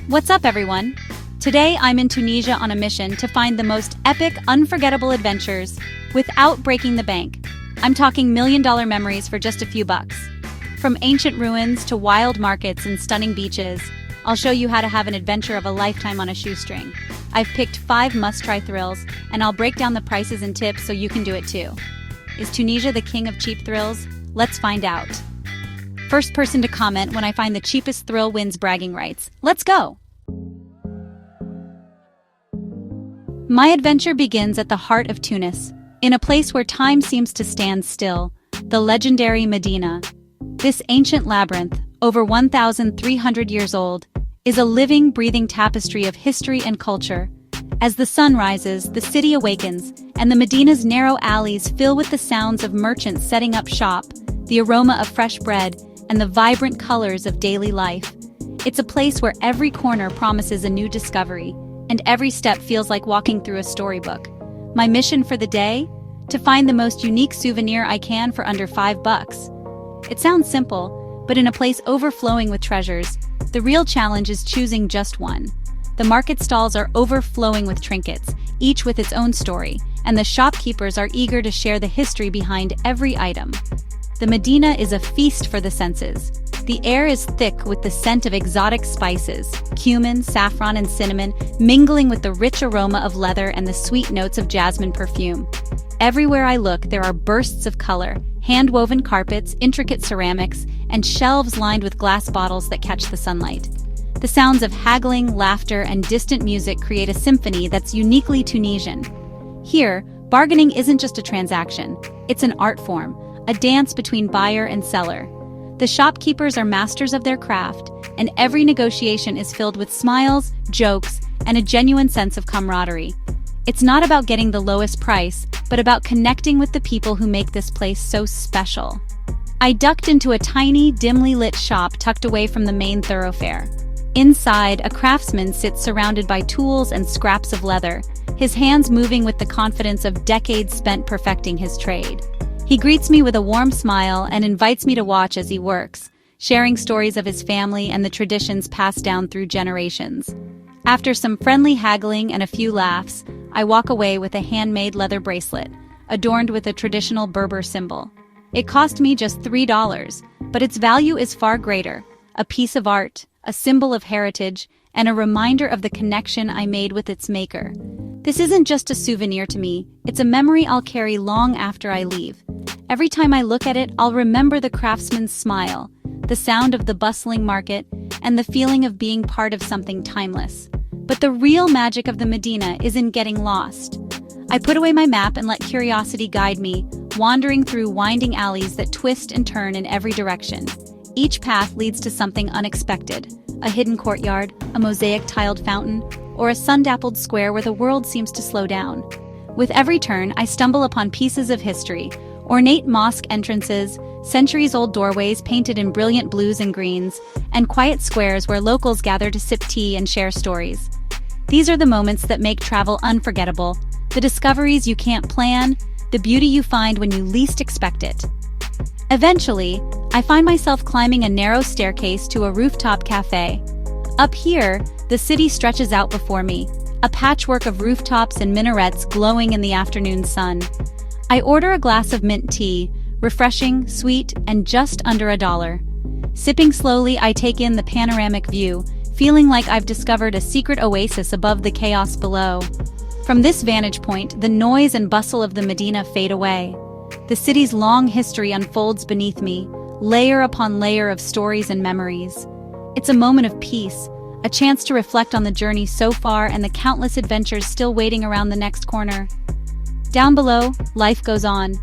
What's up, everyone? Today I'm in Tunisia on a mission to find the most epic, unforgettable adventures without breaking the bank. I'm talking million-dollar memories for just a few bucks. From ancient ruins to wild markets and stunning beaches, I'll show you how to have an adventure of a lifetime on a shoestring. I've picked 5 must-try thrills, and I'll break down the prices and tips so you can do it too. Is Tunisia the king of cheap thrills? Let's find out. First person to comment when I find the cheapest thrill wins bragging rights. Let's go! My adventure begins at the heart of Tunis, in a place where time seems to stand still, the legendary Medina. This ancient labyrinth, over 1,300 years old, is a living, breathing tapestry of history and culture. As the sun rises, the city awakens, and the Medina's narrow alleys fill with the sounds of merchants setting up shop, the aroma of fresh bread, and the vibrant colors of daily life. It's a place where every corner promises a new discovery, and every step feels like walking through a storybook. My mission for the day? To find the most unique souvenir I can for under $5. It sounds simple, but in a place overflowing with treasures, the real challenge is choosing just one. The market stalls are overflowing with trinkets, each with its own story, and the shopkeepers are eager to share the history behind every item. The Medina is a feast for the senses. The air is thick with the scent of exotic spices, cumin, saffron, and cinnamon, mingling with the rich aroma of leather and the sweet notes of jasmine perfume. Everywhere I look, there are bursts of color, hand-woven carpets, intricate ceramics, and shelves lined with glass bottles that catch the sunlight. The sounds of haggling, laughter, and distant music create a symphony that's uniquely Tunisian. Here, bargaining isn't just a transaction, it's an art form, a dance between buyer and seller. The shopkeepers are masters of their craft, and every negotiation is filled with smiles, jokes, and a genuine sense of camaraderie. It's not about getting the lowest price, but about connecting with the people who make this place so special. I ducked into a tiny, dimly lit shop tucked away from the main thoroughfare. Inside, a craftsman sits surrounded by tools and scraps of leather, his hands moving with the confidence of decades spent perfecting his trade. He greets me with a warm smile and invites me to watch as he works, sharing stories of his family and the traditions passed down through generations. After some friendly haggling and a few laughs, I walk away with a handmade leather bracelet, adorned with a traditional Berber symbol. It cost me just $3, but its value is far greater: a piece of art, a symbol of heritage, and a reminder of the connection I made with its maker. This isn't just a souvenir to me, it's a memory I'll carry long after I leave. Every time I look at it, I'll remember the craftsman's smile, the sound of the bustling market, and the feeling of being part of something timeless. But the real magic of the Medina is in getting lost. I put away my map and let curiosity guide me, wandering through winding alleys that twist and turn in every direction. Each path leads to something unexpected: a hidden courtyard, a mosaic-tiled fountain, or a sun-dappled square where the world seems to slow down. With every turn, I stumble upon pieces of history: ornate mosque entrances, centuries-old doorways painted in brilliant blues and greens, and quiet squares where locals gather to sip tea and share stories. These are the moments that make travel unforgettable, the discoveries you can't plan, the beauty you find when you least expect it. Eventually, I find myself climbing a narrow staircase to a rooftop cafe. Up here, the city stretches out before me, a patchwork of rooftops and minarets glowing in the afternoon sun. I order a glass of mint tea, refreshing, sweet, and just under $1. Sipping slowly, I take in the panoramic view, feeling like I've discovered a secret oasis above the chaos below. From this vantage point, the noise and bustle of the Medina fade away. The city's long history unfolds beneath me, layer upon layer of stories and memories. It's a moment of peace, a chance to reflect on the journey so far and the countless adventures still waiting around the next corner. Down below, life goes on.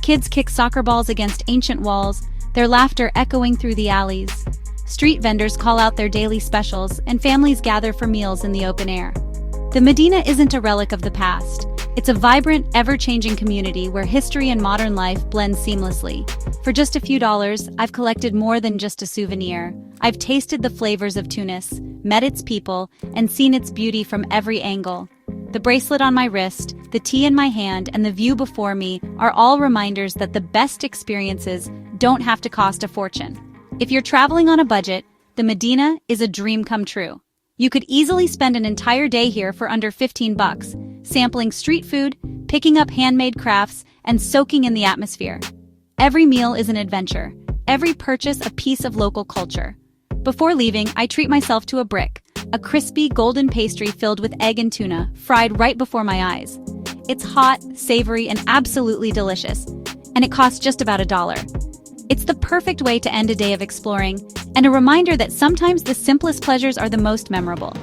Kids kick soccer balls against ancient walls, their laughter echoing through the alleys. Street vendors call out their daily specials, and families gather for meals in the open air. The Medina isn't a relic of the past. It's a vibrant, ever-changing community where history and modern life blend seamlessly. For just a few dollars, I've collected more than just a souvenir. I've tasted the flavors of Tunis, met its people, and seen its beauty from every angle. The bracelet on my wrist, the tea in my hand, and the view before me are all reminders that the best experiences don't have to cost a fortune. If you're traveling on a budget, the Medina is a dream come true. You could easily spend an entire day here for under 15 bucks, sampling street food, picking up handmade crafts, and soaking in the atmosphere. Every meal is an adventure, every purchase a piece of local culture. Before leaving, I treat myself to a brick, a crispy golden pastry filled with egg and tuna, fried right before my eyes. It's hot, savory, and absolutely delicious, and it costs just about $1. It's the perfect way to end a day of exploring, and a reminder that sometimes the simplest pleasures are the most memorable.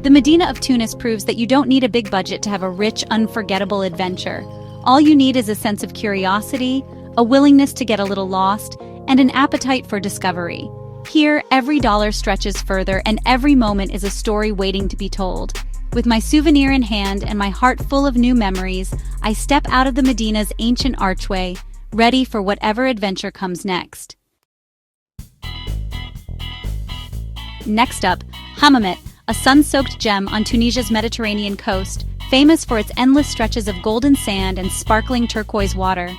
The Medina of Tunis proves that you don't need a big budget to have a rich, unforgettable adventure. All you need is a sense of curiosity, a willingness to get a little lost, and an appetite for discovery. Here, every dollar stretches further, and every moment is a story waiting to be told. With my souvenir in hand and my heart full of new memories, I step out of the Medina's ancient archway, ready for whatever adventure comes next. Next up, Hammamet, a sun-soaked gem on Tunisia's Mediterranean coast, famous for its endless stretches of golden sand and sparkling turquoise water.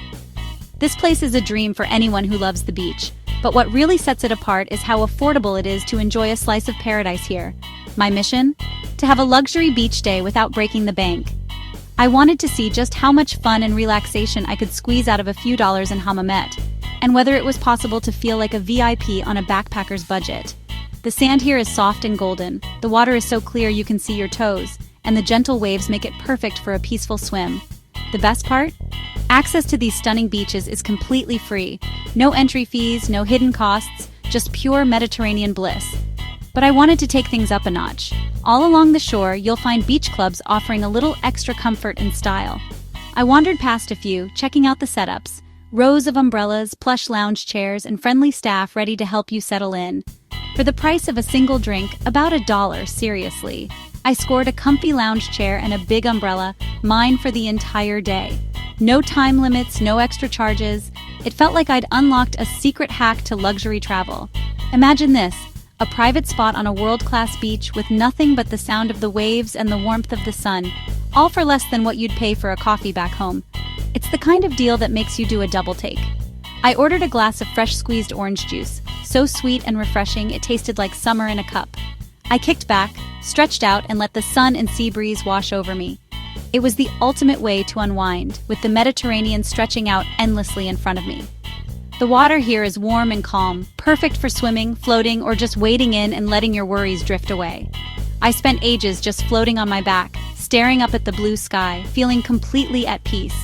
This place is a dream for anyone who loves the beach, but what really sets it apart is how affordable it is to enjoy a slice of paradise here. My mission? To have a luxury beach day without breaking the bank. I wanted to see just how much fun and relaxation I could squeeze out of a few dollars in Hammamet, and whether it was possible to feel like a VIP on a backpacker's budget. The sand here is soft and golden, the water is so clear you can see your toes, and the gentle waves make it perfect for a peaceful swim. The best part? Access to these stunning beaches is completely free. No entry fees, no hidden costs, just pure Mediterranean bliss. But I wanted to take things up a notch. All along the shore, you'll find beach clubs offering a little extra comfort and style. I wandered past a few, checking out the setups. Rows of umbrellas, plush lounge chairs, and friendly staff ready to help you settle in. For the price of a single drink, about $1, seriously. I scored a comfy lounge chair and a big umbrella, mine for the entire day. No time limits, no extra charges. It felt like I'd unlocked a secret hack to luxury travel. Imagine this, a private spot on a world-class beach with nothing but the sound of the waves and the warmth of the sun, all for less than what you'd pay for a coffee back home. It's the kind of deal that makes you do a double take. I ordered a glass of fresh squeezed orange juice, so sweet and refreshing it tasted like summer in a cup. I kicked back, stretched out, and let the sun and sea breeze wash over me. It was the ultimate way to unwind, with the Mediterranean stretching out endlessly in front of me. The water here is warm and calm, perfect for swimming, floating, or just wading in and letting your worries drift away. I spent ages just floating on my back, staring up at the blue sky, feeling completely at peace.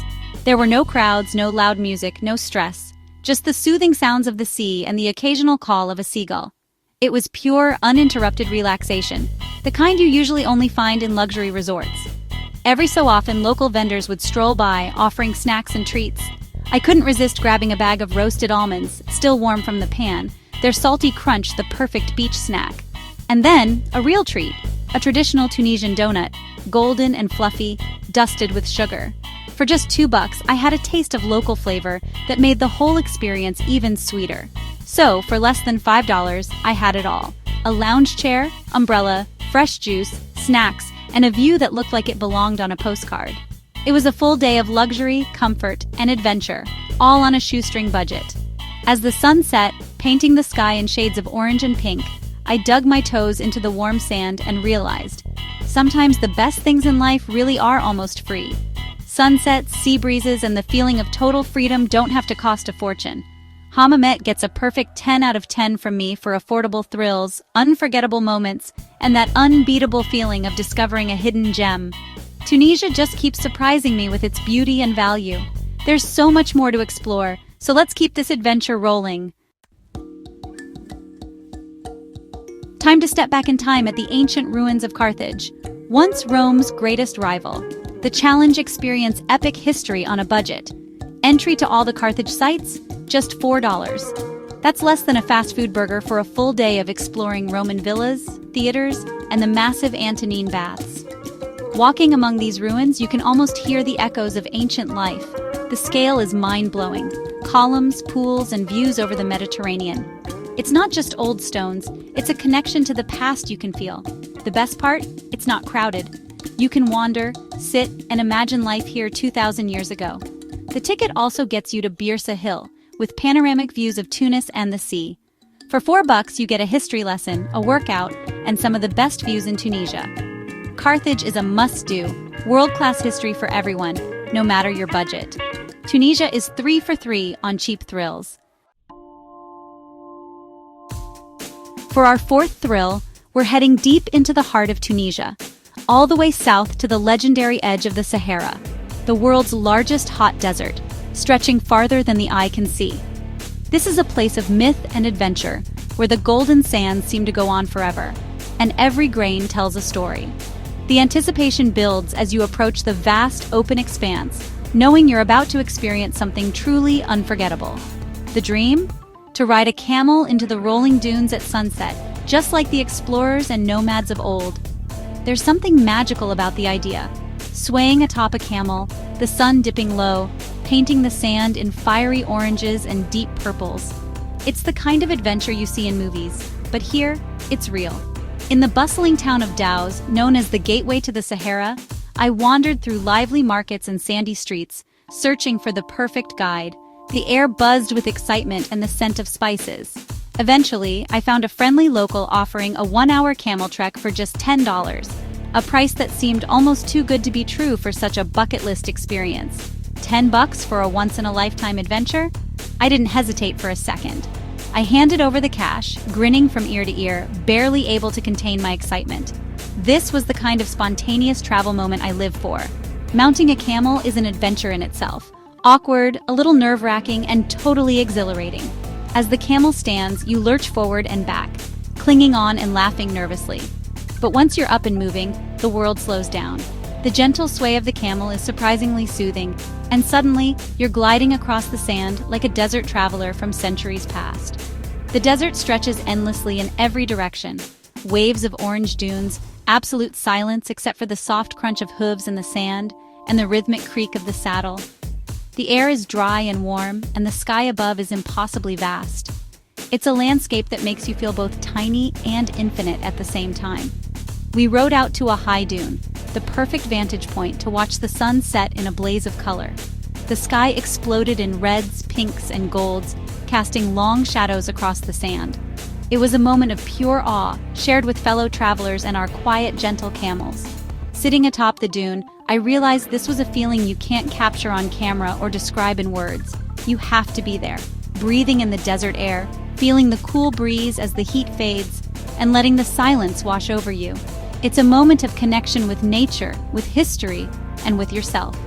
There were no crowds, no loud music, no stress. Just the soothing sounds of the sea and the occasional call of a seagull. It was pure, uninterrupted relaxation, the kind you usually only find in luxury resorts. Every so often, local vendors would stroll by, offering snacks and treats. I couldn't resist grabbing a bag of roasted almonds, still warm from the pan, their salty crunch the perfect beach snack. And then, a real treat, a traditional Tunisian donut, golden and fluffy, dusted with sugar. For just $2, I had a taste of local flavor that made the whole experience even sweeter. So, for less than $5, I had it all. A lounge chair, umbrella, fresh juice, snacks, and a view that looked like it belonged on a postcard. It was a full day of luxury, comfort, and adventure, all on a shoestring budget. As the sun set, painting the sky in shades of orange and pink, I dug my toes into the warm sand and realized, sometimes the best things in life really are almost free. Sunsets, sea breezes, and the feeling of total freedom don't have to cost a fortune. Hammamet gets a perfect 10 out of 10 from me for affordable thrills, unforgettable moments, and that unbeatable feeling of discovering a hidden gem. Tunisia just keeps surprising me with its beauty and value. There's so much more to explore, so let's keep this adventure rolling. Time to step back in time at the ancient ruins of Carthage, once Rome's greatest rival. The challenge: experience epic history on a budget. Entry to all the Carthage sites? Just $4. That's less than a fast food burger for a full day of exploring Roman villas, theaters, and the massive Antonine baths. Walking among these ruins, you can almost hear the echoes of ancient life. The scale is mind-blowing. Columns, pools, and views over the Mediterranean. It's not just old stones, it's a connection to the past you can feel. The best part? It's not crowded. You can wander, sit, and imagine life here 2,000 years ago. The ticket also gets you to Birsa Hill, with panoramic views of Tunis and the sea. For $4, you get a history lesson, a workout, and some of the best views in Tunisia. Carthage is a must-do, world-class history for everyone, no matter your budget. Tunisia is 3 for 3 on cheap thrills. For our fourth thrill, we're heading deep into the heart of Tunisia, all the way south to the legendary edge of the Sahara, the world's largest hot desert, stretching farther than the eye can see. This is a place of myth and adventure, where the golden sands seem to go on forever, and every grain tells a story. The anticipation builds as you approach the vast, open expanse, knowing you're about to experience something truly unforgettable. The dream? To ride a camel into the rolling dunes at sunset, just like the explorers and nomads of old. There's something magical about the idea. Swaying atop a camel, the sun dipping low, painting the sand in fiery oranges and deep purples. It's the kind of adventure you see in movies, but here, it's real. In the bustling town of Daouz, known as the gateway to the Sahara, I wandered through lively markets and sandy streets, searching for the perfect guide. The air buzzed with excitement and the scent of spices. Eventually, I found a friendly local offering a 1-hour camel trek for just $10, a price that seemed almost too good to be true for such a bucket list experience. $10 for a once-in-a-lifetime adventure? I didn't hesitate for a second. I handed over the cash, grinning from ear to ear, barely able to contain my excitement. This was the kind of spontaneous travel moment I live for. Mounting a camel is an adventure in itself. Awkward, a little nerve-wracking, and totally exhilarating. As the camel stands, you lurch forward and back, clinging on and laughing nervously. But once you're up and moving, the world slows down. The gentle sway of the camel is surprisingly soothing, and suddenly, you're gliding across the sand like a desert traveler from centuries past. The desert stretches endlessly in every direction. Waves of orange dunes, absolute silence except for the soft crunch of hooves in the sand, and the rhythmic creak of the saddle. The air is dry and warm, and the sky above is impossibly vast. It's a landscape that makes you feel both tiny and infinite at the same time. We rode out to a high dune, the perfect vantage point to watch the sun set in a blaze of color. The sky exploded in reds, pinks, and golds, casting long shadows across the sand. It was a moment of pure awe, shared with fellow travelers and our quiet, gentle camels. Sitting atop the dune, I realized this was a feeling you can't capture on camera or describe in words. You have to be there, breathing in the desert air, feeling the cool breeze as the heat fades, and letting the silence wash over you. It's a moment of connection with nature, with history, and with yourself.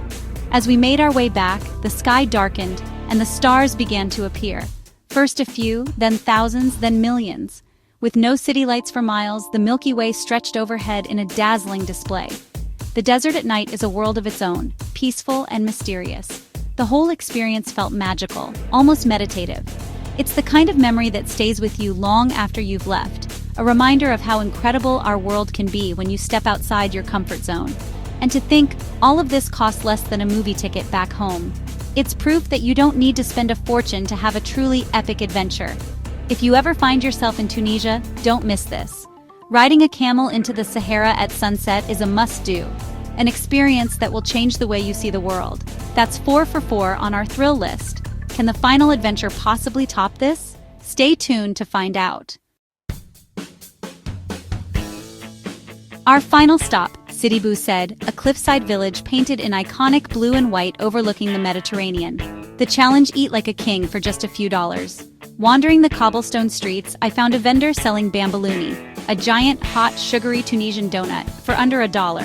As we made our way back, the sky darkened, and the stars began to appear. First a few, then thousands, then millions. With no city lights for miles, the Milky Way stretched overhead in a dazzling display. The desert at night is a world of its own, peaceful and mysterious. The whole experience felt magical, almost meditative. It's the kind of memory that stays with you long after you've left, a reminder of how incredible our world can be when you step outside your comfort zone. And to think, all of this costs less than a movie ticket back home. It's proof that you don't need to spend a fortune to have a truly epic adventure. If you ever find yourself in Tunisia, don't miss this. Riding a camel into the Sahara at sunset is a must-do, an experience that will change the way you see the world. That's 4 for 4 on our thrill list. Can the final adventure possibly top this? Stay tuned to find out. Our final stop, Sidi Bou Said, a cliffside village painted in iconic blue and white overlooking the Mediterranean. The challenge: eat like a king for just a few dollars. Wandering the cobblestone streets, I found a vendor selling bambalouni, a giant, hot, sugary Tunisian donut, for under $1.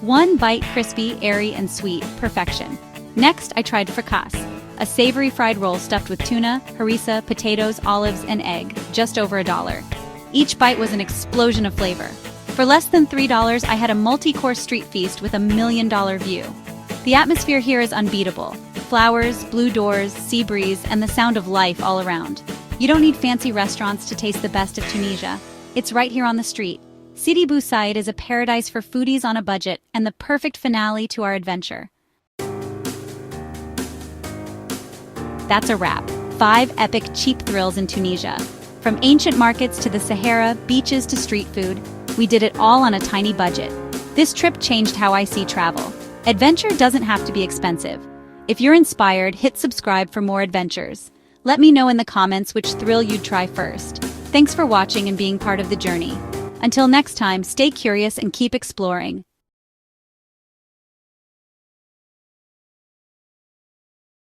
One bite crispy, airy, and sweet, perfection. Next, I tried fricasse, a savory fried roll stuffed with tuna, harissa, potatoes, olives, and egg, just over $1. Each bite was an explosion of flavor. For less than $3, I had a multi-course street feast with a $1 million view. The atmosphere here is unbeatable. Flowers, blue doors, sea breeze, and the sound of life all around. You don't need fancy restaurants to taste the best of Tunisia. It's right here on the street. Sidi Bou Said is a paradise for foodies on a budget and the perfect finale to our adventure. That's a wrap. 5 epic cheap thrills in Tunisia. From ancient markets to the Sahara, beaches to street food, we did it all on a tiny budget. This trip changed how I see travel. Adventure doesn't have to be expensive. If you're inspired, hit subscribe for more adventures. Let me know in the comments which thrill you'd try first. Thanks for watching and being part of the journey. Until next time, stay curious and keep exploring.